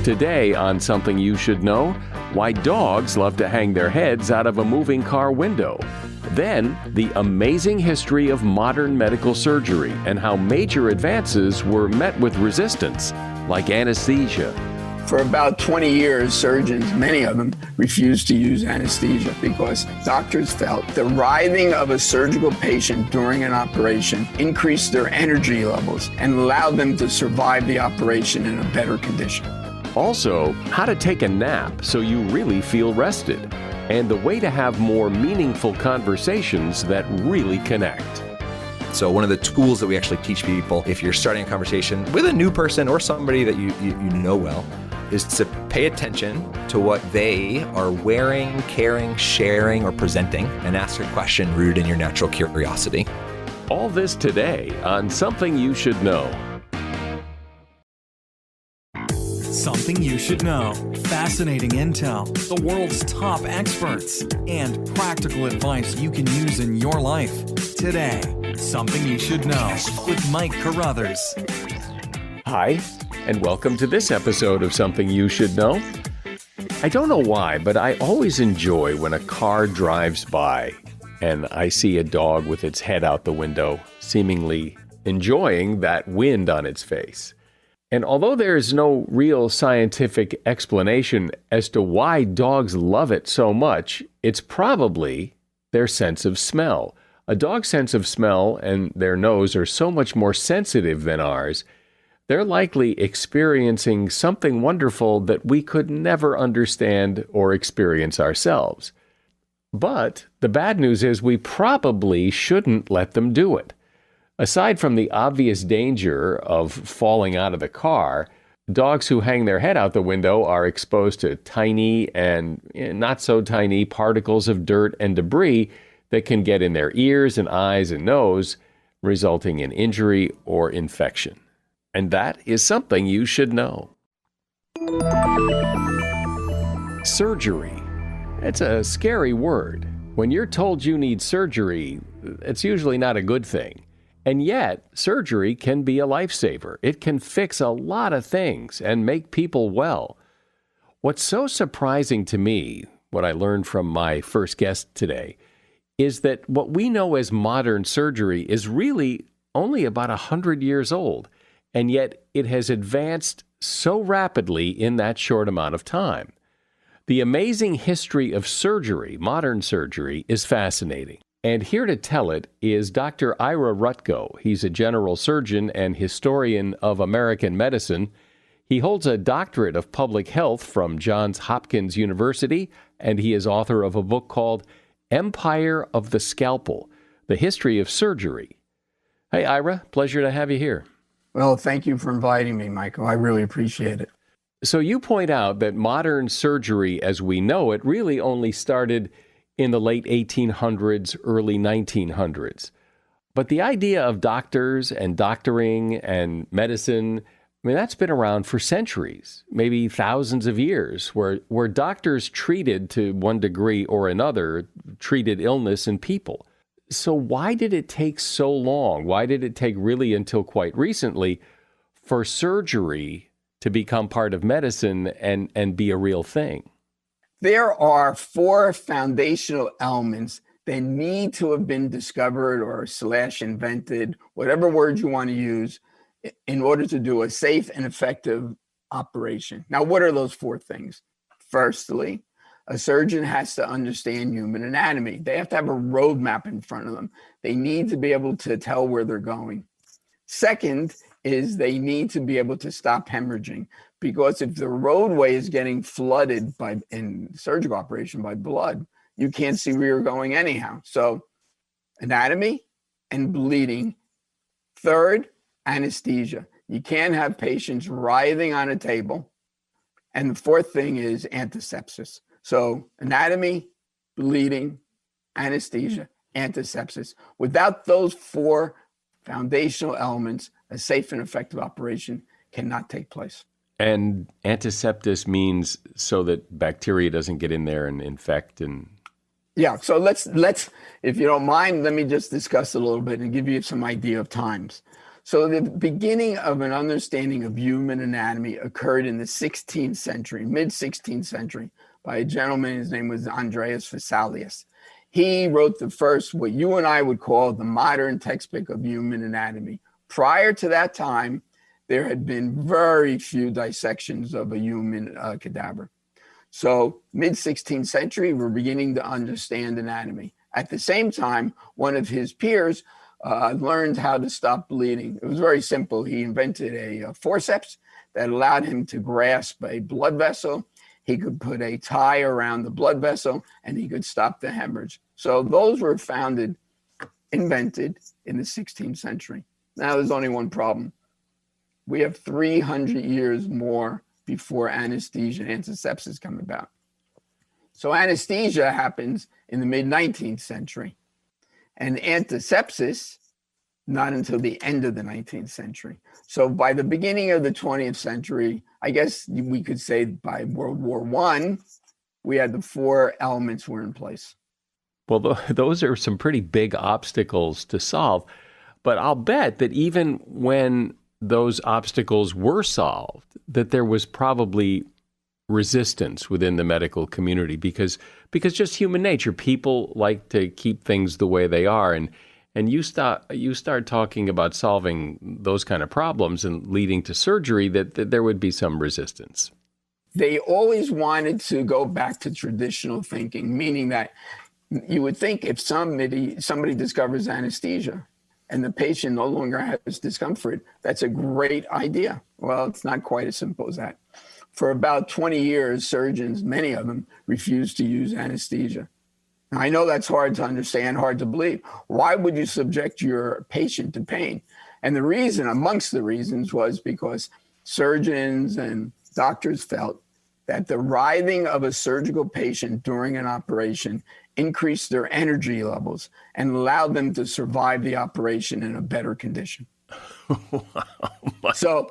Today on Something You Should Know, why dogs love to hang their heads out of a moving car window. Then, the amazing history of modern medical surgery and how major advances were met with resistance, like anesthesia. For about 20 years, surgeons, many of them, refused to use anesthesia because doctors felt the writhing of a surgical patient during an operation increased their energy levels and allowed them to survive the operation in a better condition. Also, how to take a nap so you really feel rested, and the way to have more meaningful conversations that really connect. So one of the tools that we actually teach people, if you're starting a conversation with a new person or somebody that you know well, is to pay attention to what they are wearing, carrying, sharing, or presenting, and ask a question rooted in your natural curiosity. All this today on Something You Should Know. Something you should know. Fascinating intel, the world's top experts, and practical advice you can use in your life. Today, Something You Should Know with Mike Carruthers. Hi, and welcome to this episode of Something You Should Know. I don't know why, but I always enjoy when a car drives by and I see a dog with its head out the window, seemingly enjoying that wind on its face. And although there is no real scientific explanation as to why dogs love it so much, it's probably their sense of smell. A dog's sense of smell and their nose are so much more sensitive than ours. They're likely experiencing something wonderful that we could never understand or experience ourselves. But the bad news is we probably shouldn't let them do it. Aside from the obvious danger of falling out of the car, dogs who hang their head out the window are exposed to tiny and not so tiny particles of dirt and debris that can get in their ears and eyes and nose, resulting in injury or infection. And that is something you should know. Surgery. It's a scary word. When you're told you need surgery, it's usually not a good thing. And yet, surgery can be a lifesaver. It can fix a lot of things and make people well. What's so surprising to me, what I learned from my first guest today, is that what we know as modern surgery is really only about 100 years old, and yet it has advanced so rapidly in that short amount of time. The amazing history of surgery, modern surgery, is fascinating. And here to tell it is Dr. Ira Rutko. He's a general surgeon and historian of American medicine. He holds a doctorate of public health from Johns Hopkins University, and he is author of a book called Empire of the Scalpel, The History of Surgery. Hey, Ira, pleasure to have you here. Well, thank you for inviting me, Michael. I really appreciate it. So you point out that modern surgery as we know it really only started in the late 1800s, early 1900s. But the idea of doctors and doctoring and medicine, that's been around for centuries, maybe thousands of years, where doctors treated to one degree or another, treated illness in people. So why did it take so long? Why did it take really until quite recently for surgery to become part of medicine and be a real thing? There are 4 foundational elements that need to have been discovered or / invented, whatever word you want to use, in order to do a safe and effective operation. Now, what are those 4 things? Firstly, a surgeon has to understand human anatomy. They have to have a roadmap in front of them. They need to be able to tell where they're going. Second is they need to be able to stop hemorrhaging, because if the roadway is getting flooded in surgical operation by blood, you can't see where you're going anyhow. So anatomy and bleeding. Third, anesthesia. You can't have patients writhing on a table. And the 4th thing is antisepsis. So anatomy, bleeding, anesthesia, antisepsis. Without those 4 foundational elements, a safe and effective operation cannot take place. And antisepsis means so that bacteria doesn't get in there and infect and... Yeah, so let's, if you don't mind, let me just discuss it a little bit and give you some idea of times. So the beginning of an understanding of human anatomy occurred in the 16th century, mid-16th century, by a gentleman. His name was Andreas Vesalius. He wrote the first, what you and I would call the modern textbook of human anatomy. Prior to that time, there had been very few dissections of a human cadaver. So mid-16th century, we're beginning to understand anatomy. At the same time, one of his peers learned how to stop bleeding. It was very simple. He invented a forceps that allowed him to grasp a blood vessel. He could put a tie around the blood vessel and he could stop the hemorrhage. So those were invented in the 16th century. Now there's only one problem. We have 300 years more before anesthesia and antisepsis come about. So anesthesia happens in the mid-19th century. And antisepsis, not until the end of the 19th century. So by the beginning of the 20th century, I guess we could say by World War I, we had the 4 elements were in place. Well, those are some pretty big obstacles to solve. But I'll bet that even when those obstacles were solved, that there was probably resistance within the medical community because just human nature, people like to keep things the way they are, and you start talking about solving those kind of problems and leading to surgery, that there would be some resistance. They always wanted to go back to traditional thinking, meaning that you would think if somebody discovers anesthesia and the patient no longer has discomfort, that's a great idea. Well, it's not quite as simple as that. For about 20 years, surgeons, many of them, refused to use anesthesia. Now, I know that's hard to understand, hard to believe. Why would you subject your patient to pain? And the reason, amongst the reasons, was because surgeons and doctors felt that the writhing of a surgical patient during an operation increased their energy levels and allowed them to survive the operation in a better condition. So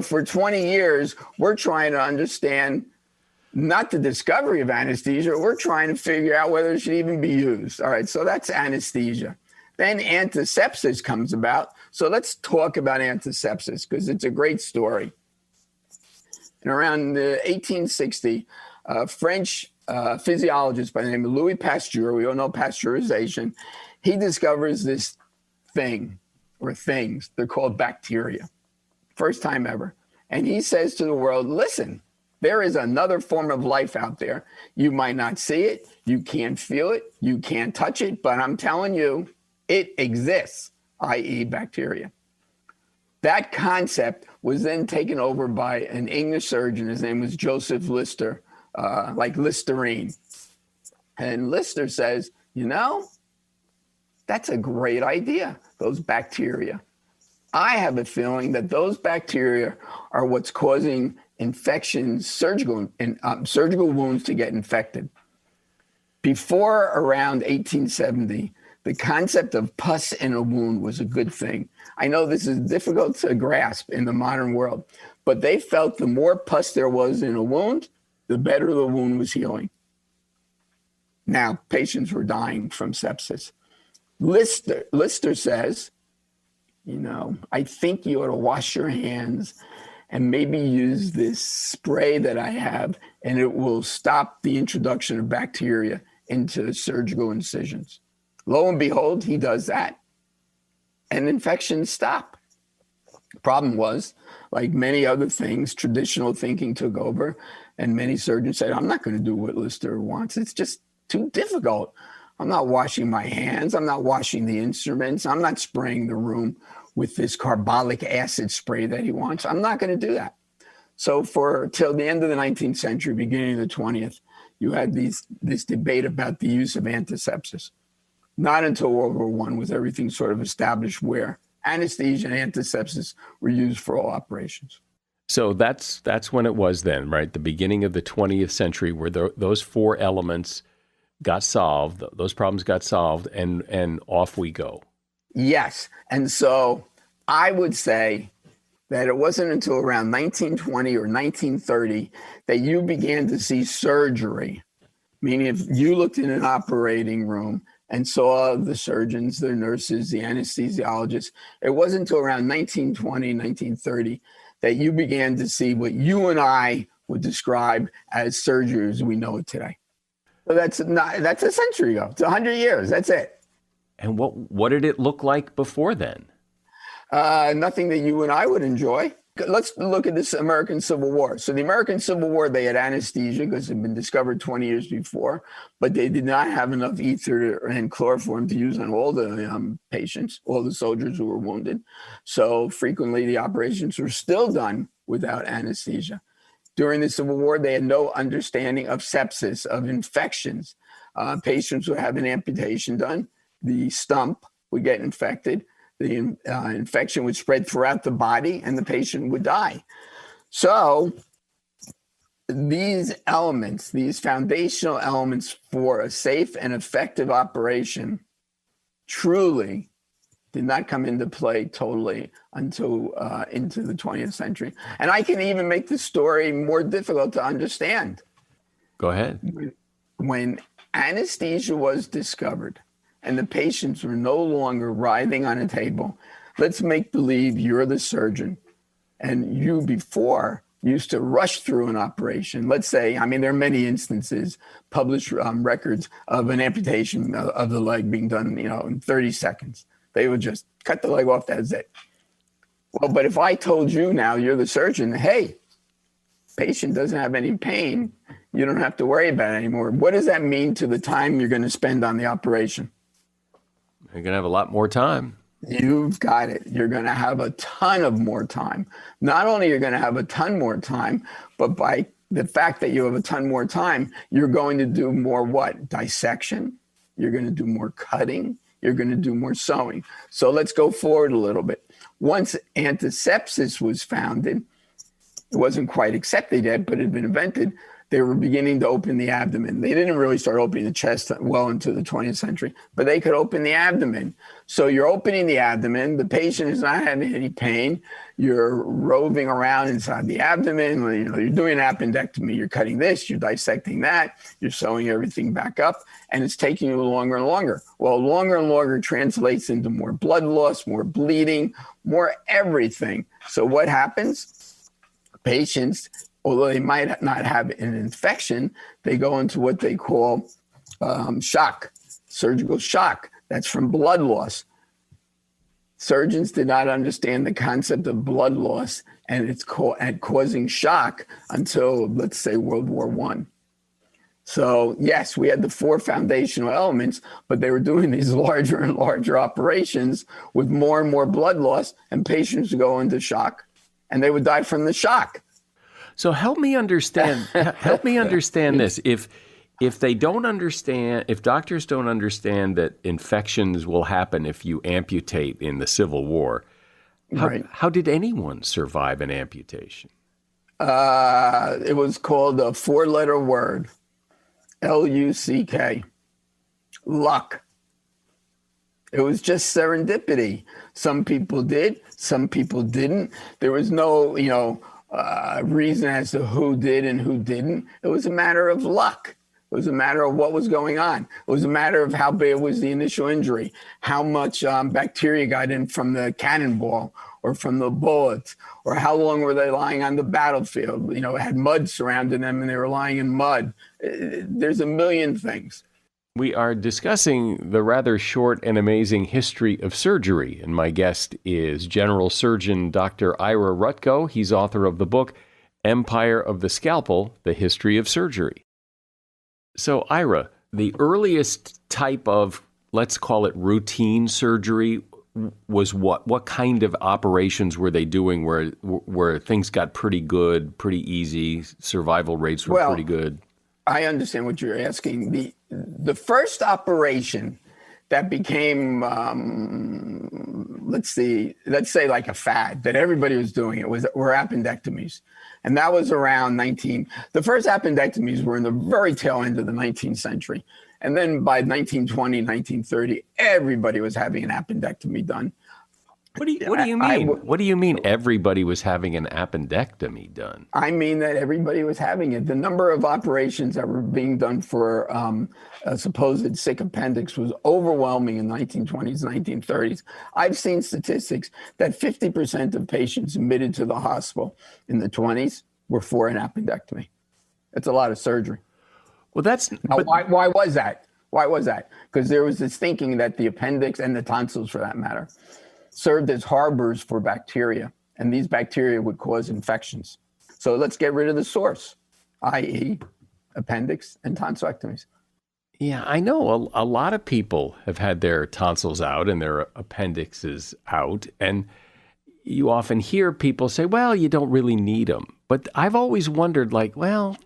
for 20 years, we're trying to understand not the discovery of anesthesia, we're trying to figure out whether it should even be used. All right, so that's anesthesia. Then antisepsis comes about. So let's talk about antisepsis because it's a great story. And around 1860, French physiologist by the name of Louis Pasteur, we all know pasteurization, he discovers this thing or things, they're called bacteria. First time ever. And he says to the world, listen, there is another form of life out there. You might not see it, you can't feel it, you can't touch it, but I'm telling you, it exists, i.e. bacteria. That concept was then taken over by an English surgeon. His name was Joseph Lister, like Listerine. And Lister says, that's a great idea, those bacteria. I have a feeling that those bacteria are what's causing infections, surgical wounds to get infected. Before around 1870, the concept of pus in a wound was a good thing. I know this is difficult to grasp in the modern world, but they felt the more pus there was in a wound, the better the wound was healing. Now, patients were dying from sepsis. Lister says, I think you ought to wash your hands and maybe use this spray that I have, and it will stop the introduction of bacteria into surgical incisions. Lo and behold, he does that, and infections stop. Problem was, like many other things, traditional thinking took over, and many surgeons said, I'm not going to do what Lister wants. It's just too difficult. I'm not washing my hands. I'm not washing the instruments. I'm not spraying the room with this carbolic acid spray that he wants. I'm not going to do that. So till the end of the 19th century, beginning of the 20th, you had this debate about the use of antisepsis. Not until World War I was everything sort of established where anesthesia and antisepsis were used for all operations. So that's when it was then, right? The beginning of the 20th century where those 4 elements got solved, those problems got solved, and off we go. Yes. And so I would say that it wasn't until around 1920 or 1930 that you began to see surgery, meaning if you looked in an operating room and saw the surgeons, the nurses, the anesthesiologists. It wasn't until around 1920, 1930 that you began to see what you and I would describe as surgery as we know it today. So that's a century ago. It's 100 years. That's it. And what did it look like before then? Nothing that you and I would enjoy. Let's look at this American Civil War. So the American Civil War, they had anesthesia because it had been discovered 20 years before, but they did not have enough ether and chloroform to use on all the patients, all the soldiers who were wounded. So frequently the operations were still done without anesthesia. During the Civil War, they had no understanding of sepsis, of infections. Patients would have an amputation done. The stump would get infected. The infection would spread throughout the body and the patient would die. So these elements, these foundational elements for a safe and effective operation truly did not come into play totally until into the 20th century. And I can even make the story more difficult to understand. Go ahead. When anesthesia was discovered, and the patients were no longer writhing on a table, let's make believe you're the surgeon. And you before used to rush through an operation. Let's say, I mean, there are many instances, published records of an amputation of the leg being done, in 30 seconds. They would just cut the leg off, that's it. Well, but if I told you now, you're the surgeon, hey, patient doesn't have any pain, you don't have to worry about it anymore. What does that mean to the time you're going to spend on the operation? You're going to have a lot more time. You've got it. You're going to have a ton of more time. Not only you're going to have a ton more time, but by the fact that you have a ton more time, you're going to do more what? Dissection. You're going to do more cutting. You're going to do more sewing. So let's go forward a little bit. Once antisepsis was founded, it wasn't quite accepted yet, but it had been invented. They were beginning to open the abdomen. They didn't really start opening the chest well into the 20th century, but they could open the abdomen. So you're opening the abdomen. The patient is not having any pain. You're roving around inside the abdomen. You're doing an appendectomy. You're cutting this. You're dissecting that. You're sewing everything back up, and it's taking you longer and longer. Well, longer and longer translates into more blood loss, more bleeding, more everything. So what happens? Patients, although they might not have an infection, they go into what they call shock, surgical shock. That's from blood loss. Surgeons did not understand the concept of blood loss and it's causing shock until, let's say, World War I. So yes, we had the four foundational elements, but they were doing these larger and larger operations with more and more blood loss, and patients would go into shock and they would die from the shock. So help me understand. Help me understand this. If they don't understand, if doctors don't understand that infections will happen if you amputate in the Civil War, how did anyone survive an amputation? It was called a four-letter word, L-U-C-K, luck. It was just serendipity. Some people did, some people didn't. There was no, reason as to who did and who didn't. It was a matter of luck. It was a matter of what was going on. It was a matter of how big was the initial injury, how much bacteria got in from the cannonball or from the bullets, or how long were they lying on the battlefield. It had mud surrounding them and they were lying in mud. There's a million things. We are discussing the rather short and amazing history of surgery, and my guest is General Surgeon Dr. Ira Rutko. He's author of the book, Empire of the Scalpel, The History of Surgery. So, Ira, the earliest type of, let's call it routine surgery, was what? What kind of operations were they doing where things got pretty good, pretty easy, survival rates were pretty good? I understand what you're asking. The first operation that became, let's say like a fad that everybody was doing were appendectomies. And that was around the first appendectomies were in the very tail end of the 19th century. And then by 1920, 1930, everybody was having an appendectomy done. What do you mean? What do you mean everybody was having an appendectomy done? I mean that everybody was having it. The number of operations that were being done for a supposed sick appendix was overwhelming in the 1920s, 1930s. I've seen statistics that 50% of patients admitted to the hospital in the 20s were for an appendectomy. That's a lot of surgery. Well, Now, why was that? Why was that? Because there was this thinking that the appendix and the tonsils, for that matter, served as harbors for bacteria, and these bacteria would cause infections. So let's get rid of the source, i.e. appendix and tonsillectomies. Yeah, I know a lot of people have had their tonsils out and their appendixes out, and you often hear people say, well, you don't really need them. But I've always wondered, like, well,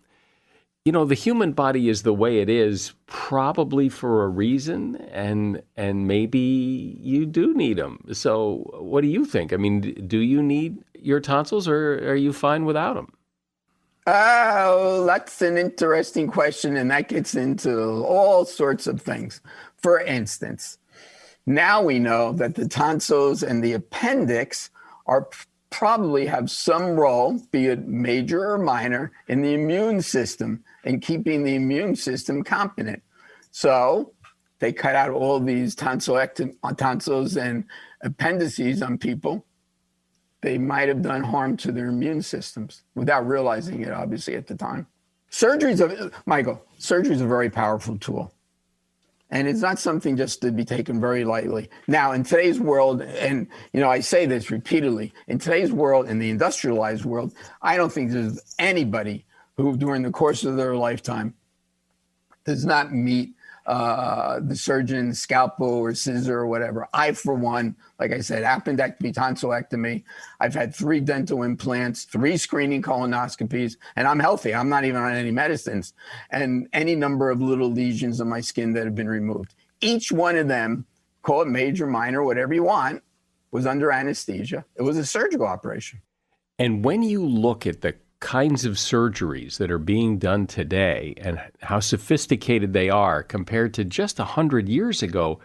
you know, the human body is the way it is probably for a reason, and maybe you do need them. So what do you think? I mean, do you need your tonsils, or are you fine without them? Oh, that's an interesting question, and that gets into all sorts of things. For instance, now we know that the tonsils and the appendix are probably have some role, be it major or minor, in the immune system and keeping the immune system competent. So they cut out all these tonsils and appendices on people. They might have done harm to their immune systems without realizing it, obviously, at the time. Michael, surgery is a very powerful tool. And it's not something just to be taken very lightly. Now, in today's world, and I say this repeatedly, in today's world, in the industrialized world, I don't think there's anybody who, during the course of their lifetime, does not meet the surgeon's scalpel or scissor or whatever. I, for one, like I said, appendectomy, tonsillectomy. I've had 3 dental implants, 3 screening colonoscopies, and I'm healthy. I'm not even on any medicines, and any number of little lesions on my skin that have been removed. Each one of them, call it major, minor, whatever you want, was under anesthesia. It was a surgical operation. And when you look at the kinds of surgeries that are being done today and how sophisticated they are compared to just 100 years ago,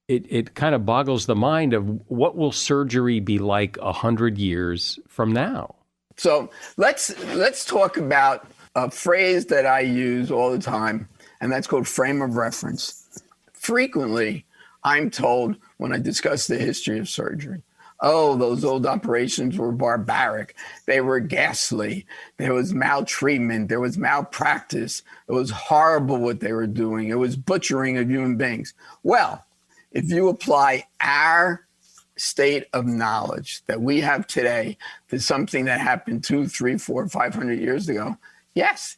it kind of boggles the mind of what will surgery be like 100 years from now. So let's talk about a phrase that I use all the time, and that's called frame of reference. Frequently, I'm told when I discuss the history of surgery, oh, those old operations were barbaric. They were ghastly. There was maltreatment. There was malpractice. It was horrible what they were doing. It was butchering of human beings. Well, if you apply our state of knowledge that we have today to something that happened 200, 300, 400, 500 years ago, yes,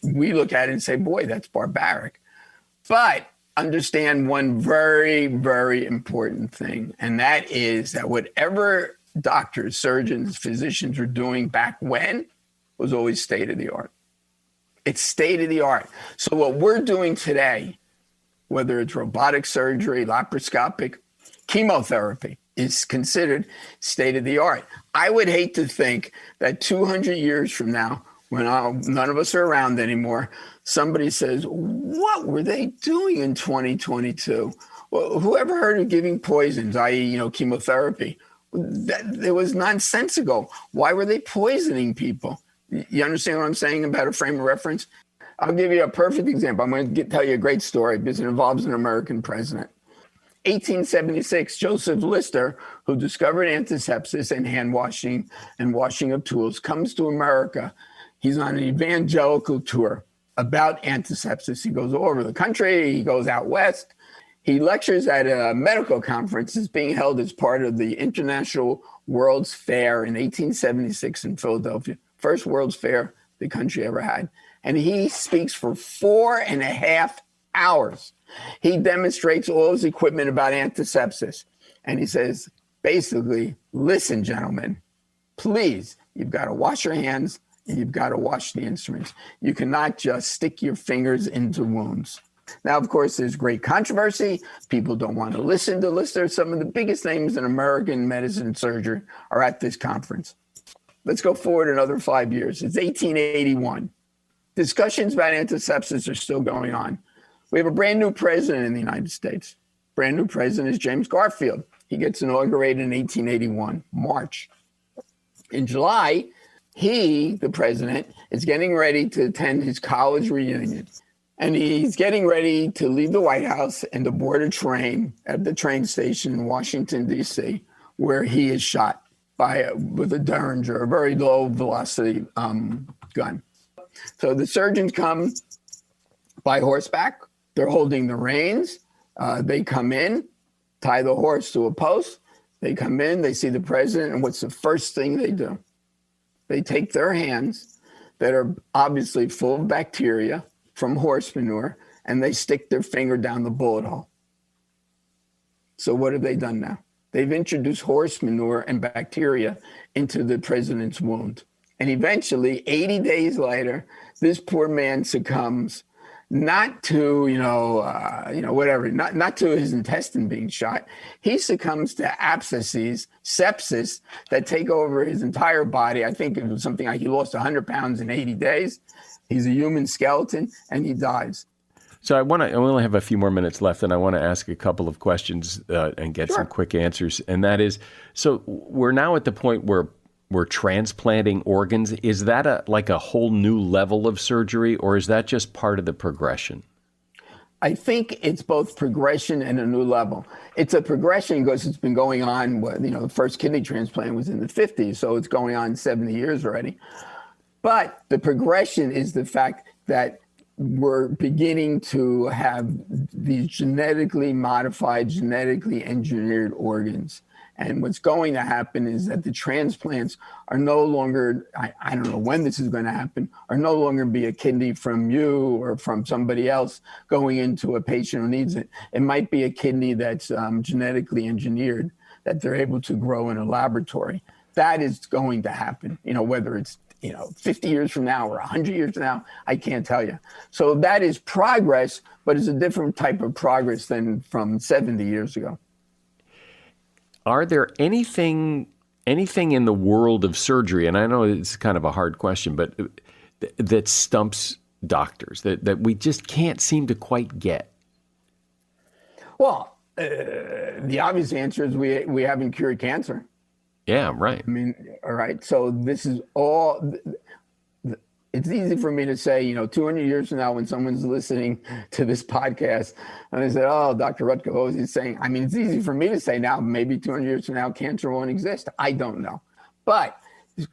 we look at it and say, boy, that's barbaric. But understand one very, very important thing, and that is that whatever doctors, surgeons, physicians were doing back when was always state of the art. It's state of the art. So what we're doing today, whether it's robotic surgery, laparoscopic, chemotherapy, is considered state of the art. I would hate to think that 200 years from now, when none of us are around anymore, somebody says, what were they doing in 2022? Well, whoever heard of giving poisons, i.e., chemotherapy? It was nonsensical. Why were they poisoning people? You understand what I'm saying about a frame of reference? I'll give you a perfect example. I'm going to tell you a great story because it involves an American president. 1876, Joseph Lister, who discovered antisepsis and hand washing and washing of tools, comes to America. He's on an evangelical tour about antisepsis. He goes all over the country. He goes out west. He lectures at a medical conference that's being held as part of the International World's Fair in 1876 in Philadelphia. First World's Fair the country ever had. And he speaks for 4.5 hours. He demonstrates all his equipment about antisepsis. And he says, basically, listen, gentlemen, please, you've got to wash your hands and you've got to wash the instruments. You cannot just stick your fingers into wounds. Now, of course, there's great controversy. People don't want to listen to Lister. Some of the biggest names in American medicine and surgery are at this conference. Let's go forward another 5 years. It's 1881. Discussions about antisepsis are still going on. We have a brand new president in the United States. Brand new president is James Garfield. He gets inaugurated in 1881, March. In July, he, the president, is getting ready to attend his college reunion. And he's getting ready to leave the White House and to board a train at the train station in Washington, D.C., where he is shot with a Derringer, a very low velocity gun. So the surgeons come by horseback. They're holding the reins. They come in, tie the horse to a post. They come in, they see the president, and what's the first thing they do? They take their hands that are obviously full of bacteria from horse manure, and they stick their finger down the bullet hole. So what have they done now? They've introduced horse manure and bacteria into the president's wound. And eventually, 80 days later, this poor man succumbs not to, whatever, not to his intestine being shot. He succumbs to abscesses, sepsis that take over his entire body. I think it was something like he lost 100 pounds in 80 days. He's a human skeleton, and he dies. So I only have a few more minutes left, and I want to ask a couple of questions and get some quick answers. And that is, so we're now at the point where we're transplanting organs. Is that like a whole new level of surgery, or is that just part of the progression? I think it's both progression and a new level. It's a progression because it's been going on, the first kidney transplant was in the 50s, so it's going on 70 years already. But the progression is the fact that we're beginning to have these genetically modified, genetically engineered organs. And what's going to happen is that the transplants are no longer, I don't know when this is going to happen, are no longer be a kidney from you or from somebody else going into a patient who needs it. It might be a kidney that's genetically engineered, that they're able to grow in a laboratory. That is going to happen, whether it's 50 years from now or 100 years from now, I can't tell you. So that is progress, but it's a different type of progress than from 70 years ago. Are there anything in the world of surgery, and I know it's kind of a hard question, but that stumps doctors, that we just can't seem to quite get? Well, the obvious answer is we haven't cured cancer. Yeah, right. I mean, all right. So this is all, it's easy for me to say, 200 years from now, when someone's listening to this podcast and they say, oh, Dr. Rutko, what was he saying? I mean, it's easy for me to say now, maybe 200 years from now, cancer won't exist. I don't know. But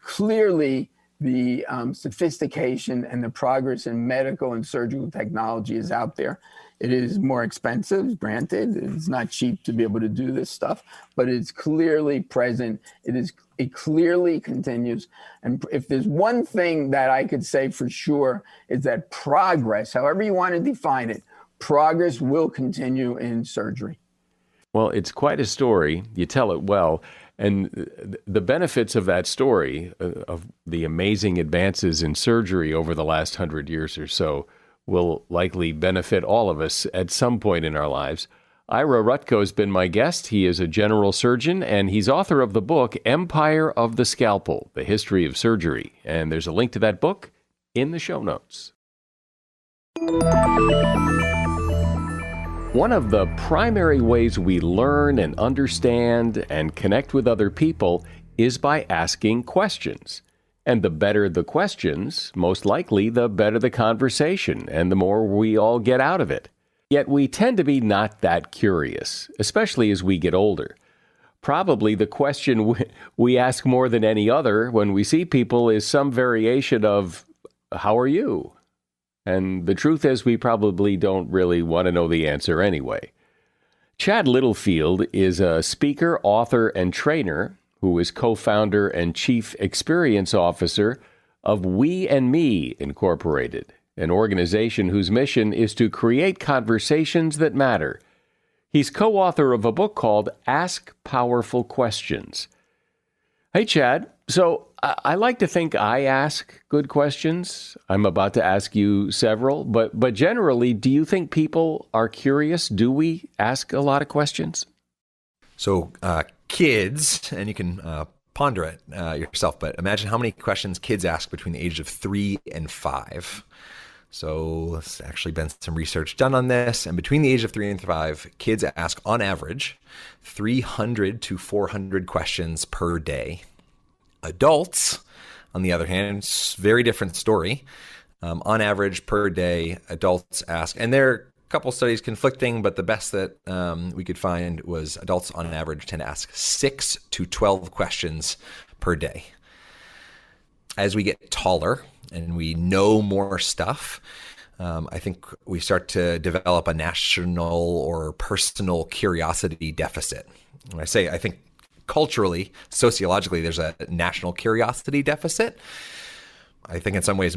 clearly the sophistication and the progress in medical and surgical technology is out there. It is more expensive, granted. It's not cheap to be able to do this stuff, but it's clearly present. It clearly continues. And if there's one thing that I could say for sure is that progress, however you want to define it, progress will continue in surgery. Well, it's quite a story. You tell it well. And the benefits of that story, of the amazing advances in surgery over the last 100 years or so, will likely benefit all of us at some point in our lives. Ira Rutko has been my guest. He is a general surgeon, and he's author of the book, Empire of the Scalpel, The History of Surgery. And there's a link to that book in the show notes. One of the primary ways we learn and understand and connect with other people is by asking questions. And the better the questions, most likely the better the conversation and the more we all get out of it. Yet we tend to be not that curious, especially as we get older. Probably the question we ask more than any other when we see people is some variation of, how are you? And the truth is we probably don't really want to know the answer anyway. Chad Littlefield is a speaker, author, and trainer who is co-founder and chief experience officer of We and Me Incorporated, an organization whose mission is to create conversations that matter. He's co-author of a book called Ask Powerful Questions. Hey, Chad. So I like to think I ask good questions. I'm about to ask you several, but generally, do you think people are curious? Do we ask a lot of questions? So kids, and you can ponder it yourself, but imagine how many questions kids ask between the ages of 3 and 5. So there's actually been some research done on this. And between the age of 3 and 5, kids ask on average 300 to 400 questions per day. Adults, on the other hand, it's a very different story. On average per day, adults ask, and there are a couple studies conflicting, but the best that we could find was adults on average tend to ask 6 to 12 questions per day. As we get taller and we know more stuff, I think we start to develop a national or personal curiosity deficit. When I think culturally, sociologically, there's a national curiosity deficit. I think in some ways,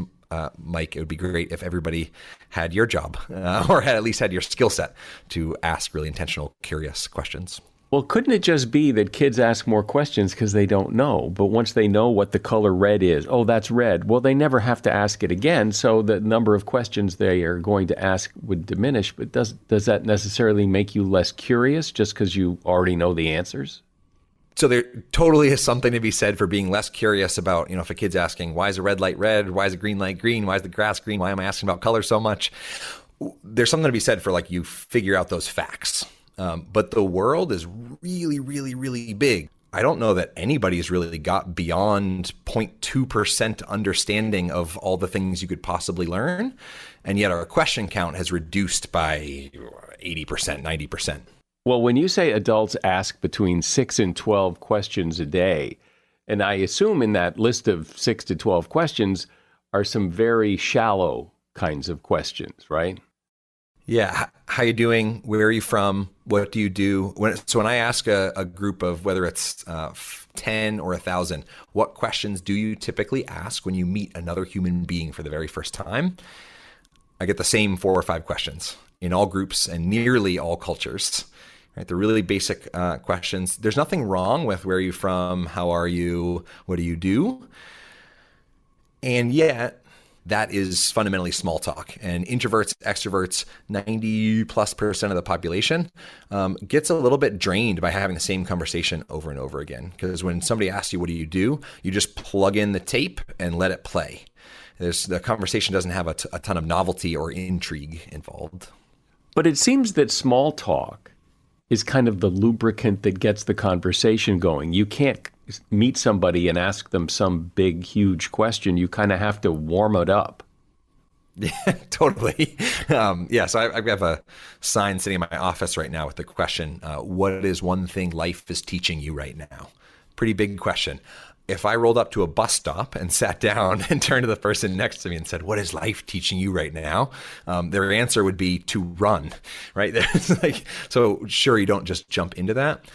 Mike, it would be great if everybody had your job or at least had your skill set to ask really intentional, curious questions. Well, couldn't it just be that kids ask more questions because they don't know? But once they know what the color red is, oh, that's red. Well, they never have to ask it again. So the number of questions they are going to ask would diminish. But does that necessarily make you less curious just because you already know the answers? So there totally is something to be said for being less curious about, if a kid's asking, why is a red light red? Why is a green light green? Why is the grass green? Why am I asking about color so much? There's something to be said for you figure out those facts. But the world is really, really, really big. I don't know that anybody's really got beyond 0.2% understanding of all the things you could possibly learn. And yet our question count has reduced by 80%, 90%. Well, when you say adults ask between 6 and 12 questions a day, and I assume in that list of 6 to 12 questions are some very shallow kinds of questions, right? Yeah. How you doing? Where are you from? What do you do? When I ask a group of whether it's 10 or 1,000, what questions do you typically ask when you meet another human being for the very first time? I get the same 4 or 5 questions in all groups and nearly all cultures. Right, the really basic questions. There's nothing wrong with where are you from, how are you, what do you do? And yet, that is fundamentally small talk. And introverts, extroverts, 90+% of the population gets a little bit drained by having the same conversation over and over again. Because when somebody asks you, what do? You just plug in the tape and let it play. The conversation doesn't have a ton of novelty or intrigue involved. But it seems that small talk is kind of the lubricant that gets the conversation going. You can't meet somebody and ask them some big, huge question. You kind of have to warm it up. Yeah, totally. So I have a sign sitting in my office right now with the question, what is one thing life is teaching you right now? Pretty big question. If I rolled up to a bus stop and sat down and turned to the person next to me and said, what is life teaching you right now? Their answer would be to run, right? So sure, you don't just jump into that.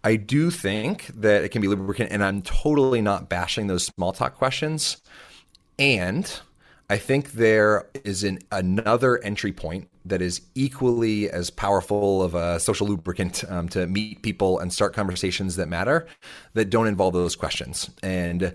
I do think that it can be lubricant, and I'm totally not bashing those small talk questions. And I think there is another entry point that is equally as powerful of a social lubricant to meet people and start conversations that matter, that don't involve those questions. And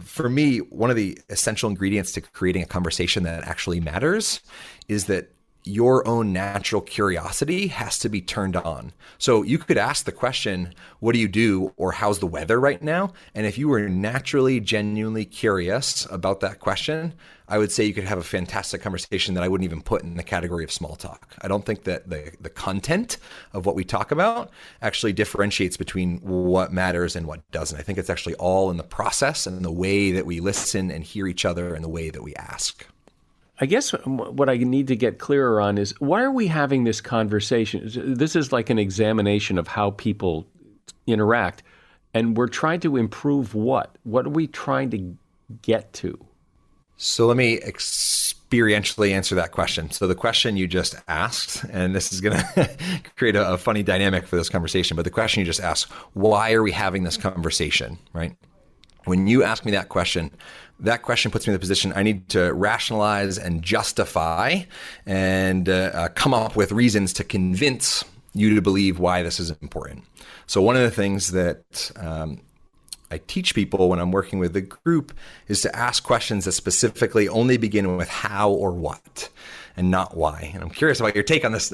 for me, one of the essential ingredients to creating a conversation that actually matters is that your own natural curiosity has to be turned on. So you could ask the question, what do you do? Or how's the weather right now? And if you were naturally, genuinely curious about that question, I would say you could have a fantastic conversation that I wouldn't even put in the category of small talk. I don't think that the content of what we talk about actually differentiates between what matters and what doesn't. I think it's actually all in the process and in the way that we listen and hear each other and the way that we ask. I guess what I need to get clearer on is, why are we having this conversation? This is like an examination of how people interact, and we're trying to improve what? What are we trying to get to? So let me experientially answer that question. So the question you just asked, and this is going to create a funny dynamic for this conversation, but the question you just asked, why are we having this conversation, right? When you ask me that question puts me in the position I need to rationalize and justify and come up with reasons to convince you to believe why this is important. So one of the things that I teach people when I'm working with the group is to ask questions that specifically only begin with how or what and not why. And I'm curious about your take on this,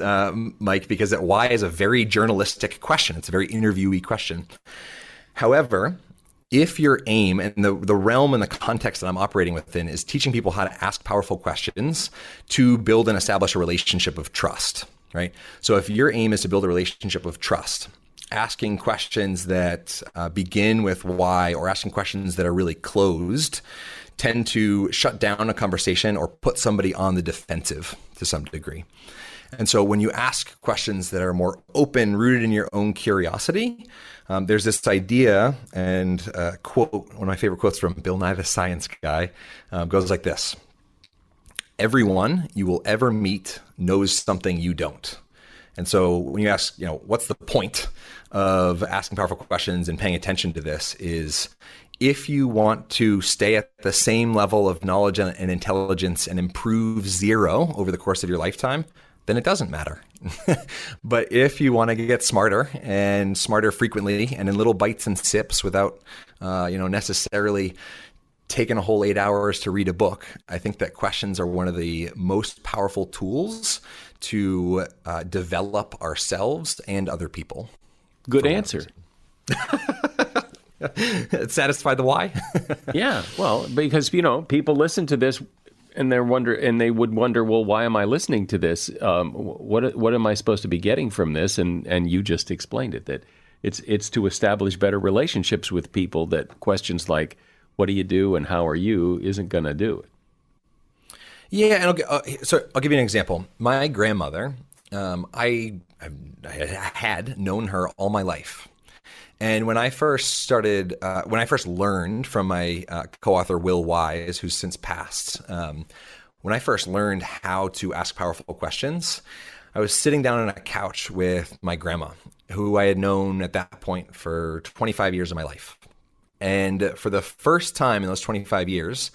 Mike, because that why is a very journalistic question. It's a very interviewee question. However, If your aim and the realm and the context that I'm operating within is teaching people how to ask powerful questions to build and establish a relationship of trust, right? So if your aim is to build a relationship of trust, asking questions that begin with why, or asking questions that are really closed, tend to shut down a conversation or put somebody on the defensive to some degree. And so when you ask questions that are more open, rooted in your own curiosity, there's this idea, and quote, one of my favorite quotes from Bill Nye the Science Guy, goes like this: "Everyone you will ever meet knows something you don't." And so when you ask, what's the point of asking powerful questions and paying attention to this, is if you want to stay at the same level of knowledge and intelligence and improve zero over the course of your lifetime, then it doesn't matter. But if you want to get smarter and smarter frequently and in little bites and sips without, necessarily taking a whole 8 hours to read a book, I think that questions are one of the most powerful tools to develop ourselves and other people. Good answer. It satisfied the why? Yeah, well, because, people listen to this and they would wonder, well, why am I listening to this? What am I supposed to be getting from this? And you just explained it, that it's to establish better relationships with people, that questions like, what do you do and how are you, isn't going to do it. Yeah, and I'll give you an example. My grandmother, I had known her all my life. And when I first learned from my co-author, Will Wise, who's since passed, when I first learned how to ask powerful questions, I was sitting down on a couch with my grandma, who I had known at that point for 25 years of my life. And for the first time in those 25 years,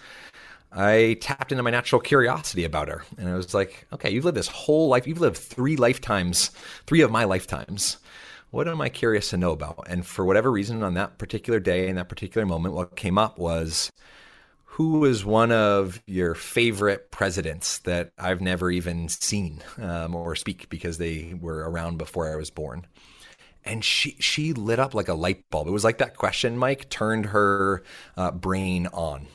I tapped into my natural curiosity about her. And I was like, okay, you've lived this whole life. You've lived 3 of my lifetimes. What am I curious to know about? And for whatever reason, on that particular day, in that particular moment, what came up was, who was one of your favorite presidents that I've never even seen or speak, because they were around before I was born? And she lit up like a light bulb. It was like that question, Mike, turned her brain on.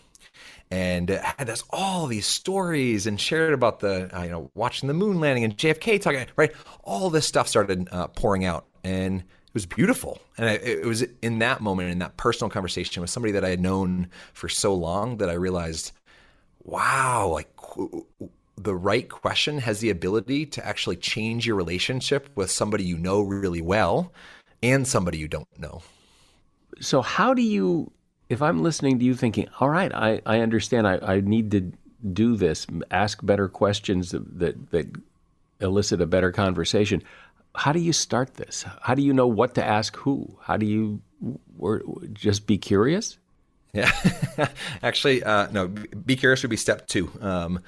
And had all these stories and shared about the, watching the moon landing and JFK talking, right? All this stuff started pouring out, and it was beautiful. And it was in that moment, in that personal conversation with somebody that I had known for so long, that I realized, wow, like the right question has the ability to actually change your relationship with somebody you know really well and somebody you don't know. So how do you, if I'm listening to you thinking, all right, I understand, I need to do this, ask better questions that elicit a better conversation, how do you start this? How do you know what to ask who? How do you just be curious? Yeah, actually, no, be curious would be step 2.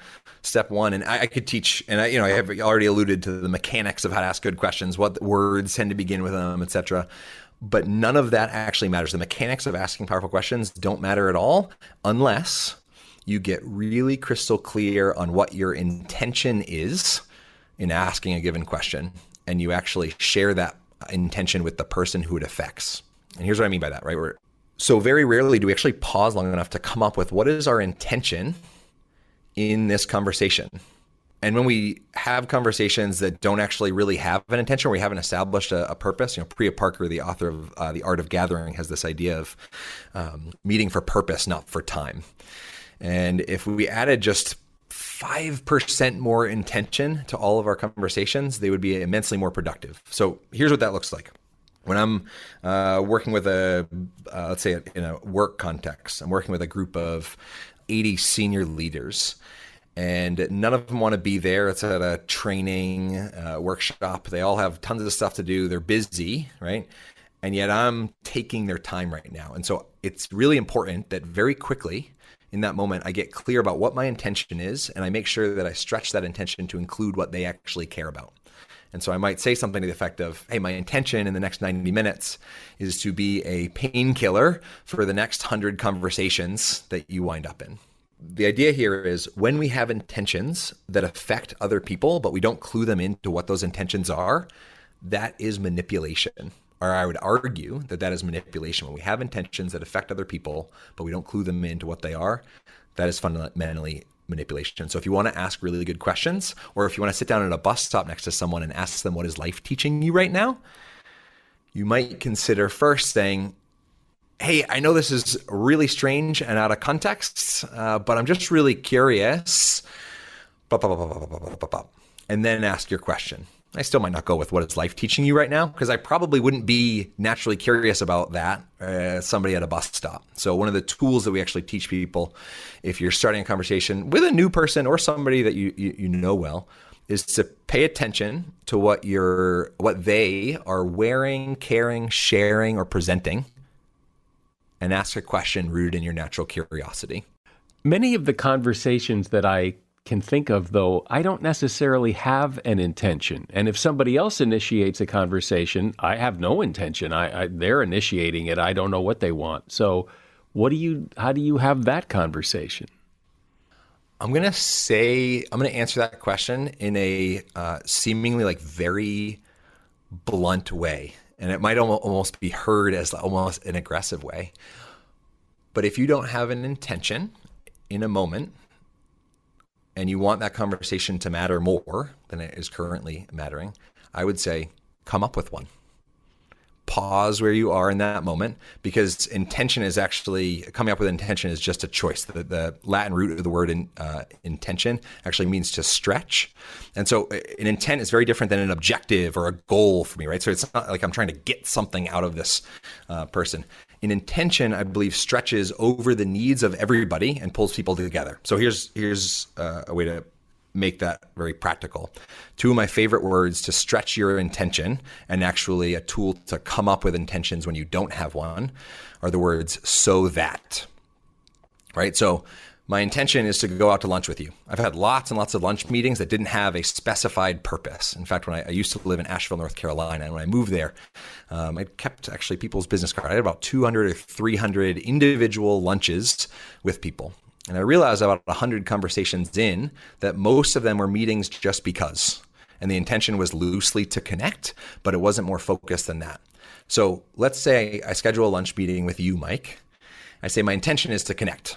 Step 1, and I could teach, and I have already alluded to the mechanics of how to ask good questions, what words tend to begin with them, etc. But none of that actually matters. The mechanics of asking powerful questions don't matter at all unless you get really crystal clear on what your intention is in asking a given question, and you actually share that intention with the person who it affects. And here's what I mean by that, right? So very rarely do we actually pause long enough to come up with what is our intention in this conversation. And when we have conversations that don't actually really have an intention, or we haven't established a purpose, Priya Parker, the author of The Art of Gathering, has this idea of meeting for purpose, not for time. And if we added just 5% more intention to all of our conversations, they would be immensely more productive. So here's what that looks like. When I'm working with let's say in a work context, I'm working with a group of 80 senior leaders, and none of them want to be there. It's at a training workshop. They all have tons of stuff to do. They're busy, right? And yet I'm taking their time right now. And so it's really important that very quickly in that moment, I get clear about what my intention is, and I make sure that I stretch that intention to include what they actually care about. And so I might say something to the effect of, hey, my intention in the next 90 minutes is to be a painkiller for the next 100 conversations that you wind up in. The idea here is when we have intentions that affect other people, but we don't clue them into what those intentions are, that is manipulation. or I would argue that that is manipulation. When we have intentions that affect other people, but we don't clue them into what they are, that is fundamentally manipulation. So if you want to ask really good questions, or if you want to sit down at a bus stop next to someone and ask them, what is life teaching you right now? You might consider first saying, hey, I know this is really strange and out of context, but I'm just really curious. And then ask your question. I still might not go with what is life teaching you right now, because I probably wouldn't be naturally curious about that somebody at a bus stop. So one of the tools that we actually teach people, if you're starting a conversation with a new person or somebody that you know well, is to pay attention to what they are wearing, carrying, sharing, or presenting, and ask a question rooted in your natural curiosity. Many of the conversations that I can think of, though, I don't necessarily have an intention. And if somebody else initiates a conversation, I have no intention. They're initiating it. I don't know what they want. So how do you have that conversation? I'm going to answer that question in a seemingly like very blunt way. And it might almost be heard as almost an aggressive way. But if you don't have an intention in a moment, and you want that conversation to matter more than it is currently mattering, I would say, come up with one. Pause where you are in that moment, because intention is actually, coming up with intention is just a choice. The Latin root of the word intention actually means to stretch. And so an intent is very different than an objective or a goal for me, right? So it's not like I'm trying to get something out of this person. An intention, I believe, stretches over the needs of everybody and pulls people together. So here's a way to make that very practical. Two of my favorite words to stretch your intention, and actually a tool to come up with intentions when you don't have one, are the words "so that." Right? So my intention is to go out to lunch with you. I've had lots and lots of lunch meetings that didn't have a specified purpose. In fact, when I used to live in Asheville, North Carolina, and when I moved there, I kept actually people's business card. I had about 200 or 300 individual lunches with people. And I realized about 100 conversations in that most of them were meetings just because. And the intention was loosely to connect, but it wasn't more focused than that. So let's say I schedule a lunch meeting with you, Mike. I say my intention is to connect,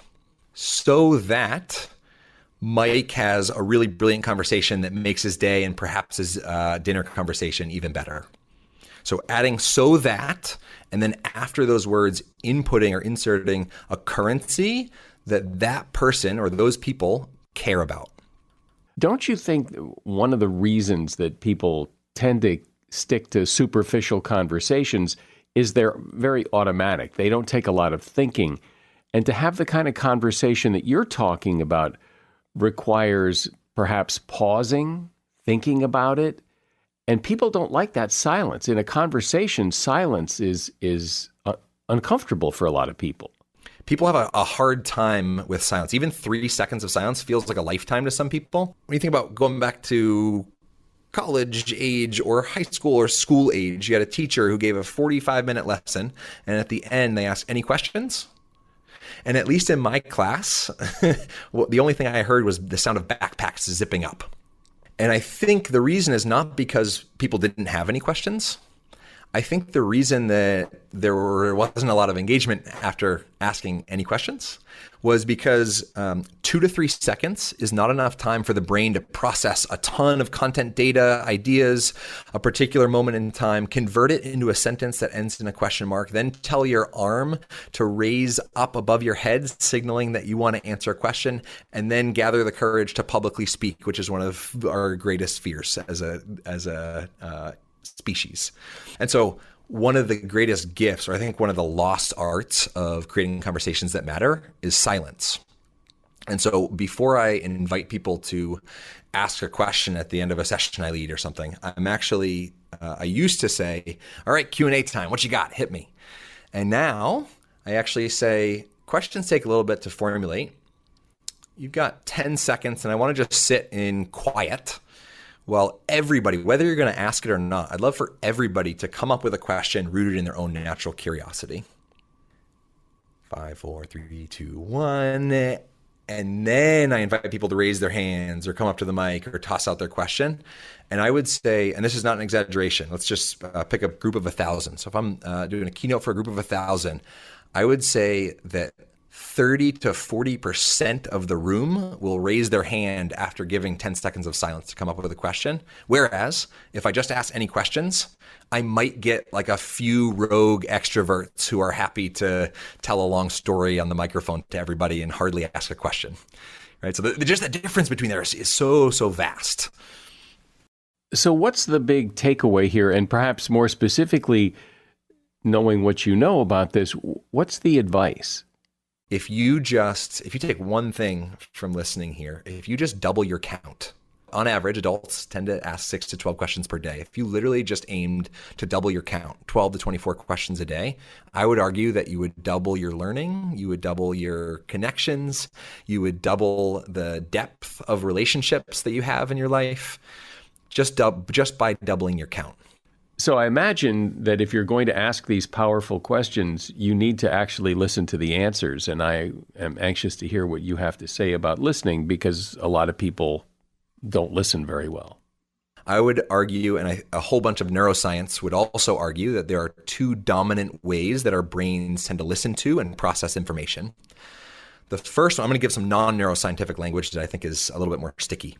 so that Mike has a really brilliant conversation that makes his day and perhaps his dinner conversation even better. So adding "so that," and then after those words, inputting or inserting a currency that person or those people care about. Don't you think one of the reasons that people tend to stick to superficial conversations is they're very automatic? They don't take a lot of thinking. And to have the kind of conversation that you're talking about requires perhaps pausing, thinking about it. And people don't like that silence. In a conversation, silence is uncomfortable for a lot of people. People have a hard time with silence. Even 3 seconds of silence feels like a lifetime to some people. When you think about going back to college age or high school or school age, you had a teacher who gave a 45-minute lesson, and at the end they asked, "Any questions?" And at least in my class, the only thing I heard was the sound of backpacks zipping up. And I think the reason is not because people didn't have any questions. I think the reason that there wasn't a lot of engagement after asking any questions was because 2 to 3 seconds is not enough time for the brain to process a ton of content data, ideas, a particular moment in time, convert it into a sentence that ends in a question mark, then tell your arm to raise up above your head, signaling that you want to answer a question, and then gather the courage to publicly speak, which is one of our greatest fears as a species. And so one of the greatest gifts, or I think one of the lost arts of creating conversations that matter, is silence. And so before I invite people to ask a question at the end of a session I lead or something, I'm actually, I used to say, "All right, Q&A time. What you got? Hit me." And now I actually say, questions take a little bit to formulate. You've got 10 seconds and I want to just sit in quiet. Well, everybody, whether you're going to ask it or not, I'd love for everybody to come up with a question rooted in their own natural curiosity. 5, 4, 3, 2, 1. And then I invite people to raise their hands or come up to the mic or toss out their question. And I would say, and this is not an exaggeration, let's just pick a group of 1,000. So if I'm doing a keynote for a group of 1,000, I would say that 30 to 40% of the room will raise their hand after giving 10 seconds of silence to come up with a question. Whereas if I just ask any questions, I might get like a few rogue extroverts who are happy to tell a long story on the microphone to everybody and hardly ask a question, right? So just the difference between there is so vast. So what's the big takeaway here? And perhaps more specifically, knowing what you know about this, what's the advice? If you take one thing from listening here, if you just double your count, on average, adults tend to ask 6 to 12 questions per day. If you literally just aimed to double your count, 12 to 24 questions a day, I would argue that you would double your learning, you would double your connections, you would double the depth of relationships that you have in your life, just by doubling your count. So I imagine that if you're going to ask these powerful questions, you need to actually listen to the answers. And I am anxious to hear what you have to say about listening, because a lot of people don't listen very well. I would argue, and a whole bunch of neuroscience would also argue, that there are two dominant ways that our brains tend to listen to and process information. The first one, I'm going to give some non-neuroscientific language that I think is a little bit more sticky.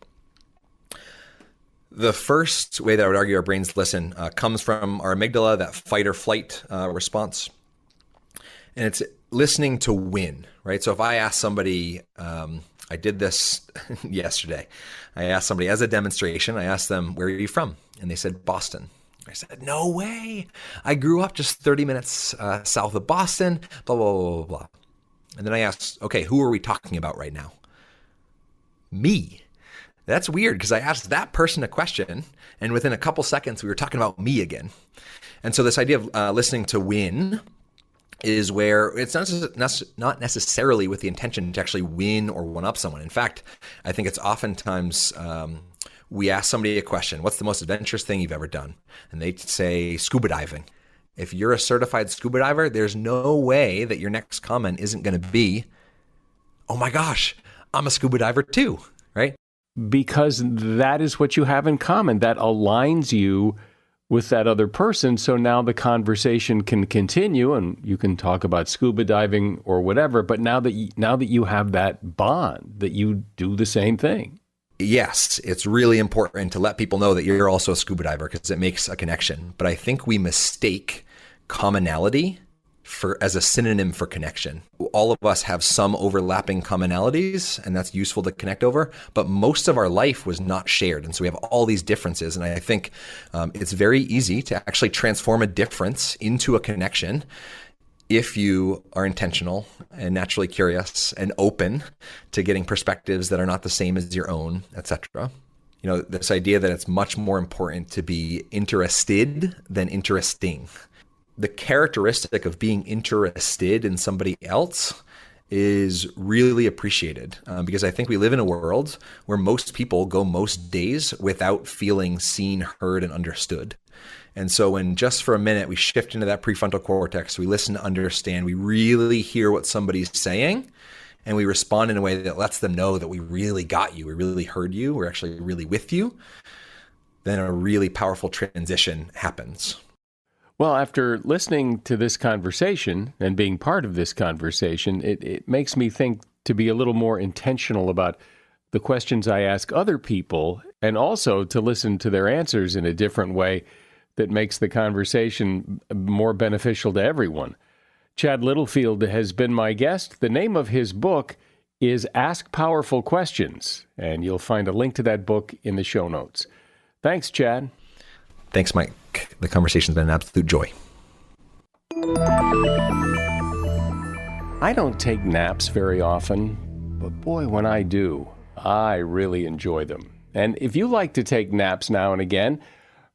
The first way that I would argue our brains listen comes from our amygdala, that fight or flight response. And it's listening to win, right? So if I ask somebody, I did this yesterday. I asked somebody as a demonstration, I asked them, where are you from? And they said, Boston. I said, no way. I grew up just 30 minutes south of Boston, blah, blah, blah, blah, blah. And then I asked, okay, who are we talking about right now? Me. That's weird, because I asked that person a question, and within a couple seconds, we were talking about me again. And so this idea of listening to win is where it's not necessarily with the intention to actually win or one-up someone. In fact, I think it's oftentimes we ask somebody a question, what's the most adventurous thing you've ever done? And they say scuba diving. If you're a certified scuba diver, there's no way that your next comment isn't going to be, oh my gosh, I'm a scuba diver too, right? Because that is what you have in common. That aligns you with that other person. So now the conversation can continue and you can talk about scuba diving or whatever. But now that you have that bond, that you do the same thing. Yes, it's really important to let people know that you're also a scuba diver, because it makes a connection. But I think we mistake commonality as a synonym for connection. All of us have some overlapping commonalities, and that's useful to connect over, but most of our life was not shared. And so we have all these differences. And I think it's very easy to actually transform a difference into a connection if you are intentional and naturally curious and open to getting perspectives that are not the same as your own, etc. You know, this idea that it's much more important to be interested than interesting. The characteristic of being interested in somebody else is really appreciated because I think we live in a world where most people go most days without feeling seen, heard, and understood. And so when just for a minute we shift into that prefrontal cortex, we listen to understand, we really hear what somebody's saying, and we respond in a way that lets them know that we really got you, we really heard you, we're actually really with you, then a really powerful transition happens. Well, after listening to this conversation and being part of this conversation, it makes me think to be a little more intentional about the questions I ask other people, and also to listen to their answers in a different way that makes the conversation more beneficial to everyone. Chad Littlefield has been my guest. The name of his book is Ask Powerful Questions, and you'll find a link to that book in the show notes. Thanks, Chad. Thanks, Mike. The conversation's been an absolute joy. I don't take naps very often, but boy, when I do, I really enjoy them. And if you like to take naps now and again,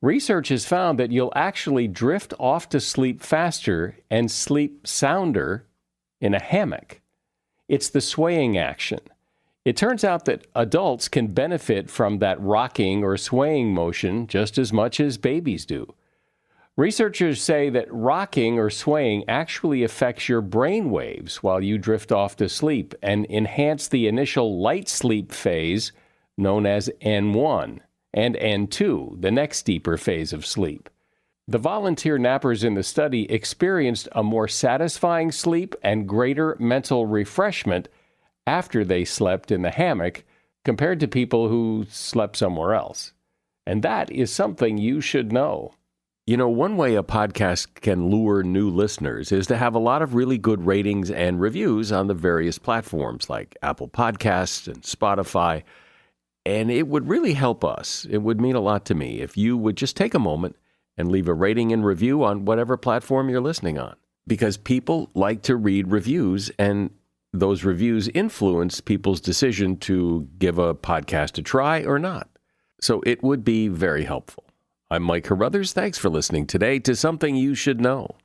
research has found that you'll actually drift off to sleep faster and sleep sounder in a hammock. It's the swaying action. It turns out that adults can benefit from that rocking or swaying motion just as much as babies do. Researchers say that rocking or swaying actually affects your brain waves while you drift off to sleep and enhance the initial light sleep phase known as N1 and N2, the next deeper phase of sleep. The volunteer nappers in the study experienced a more satisfying sleep and greater mental refreshment after they slept in the hammock compared to people who slept somewhere else. And that is something you should know. You know, one way a podcast can lure new listeners is to have a lot of really good ratings and reviews on the various platforms like Apple Podcasts and Spotify. And it would really help us. It would mean a lot to me if you would just take a moment and leave a rating and review on whatever platform you're listening on. Because people like to read reviews, and those reviews influence people's decision to give a podcast a try or not. So it would be very helpful. I'm Mike Carruthers. Thanks for listening today to Something You Should Know.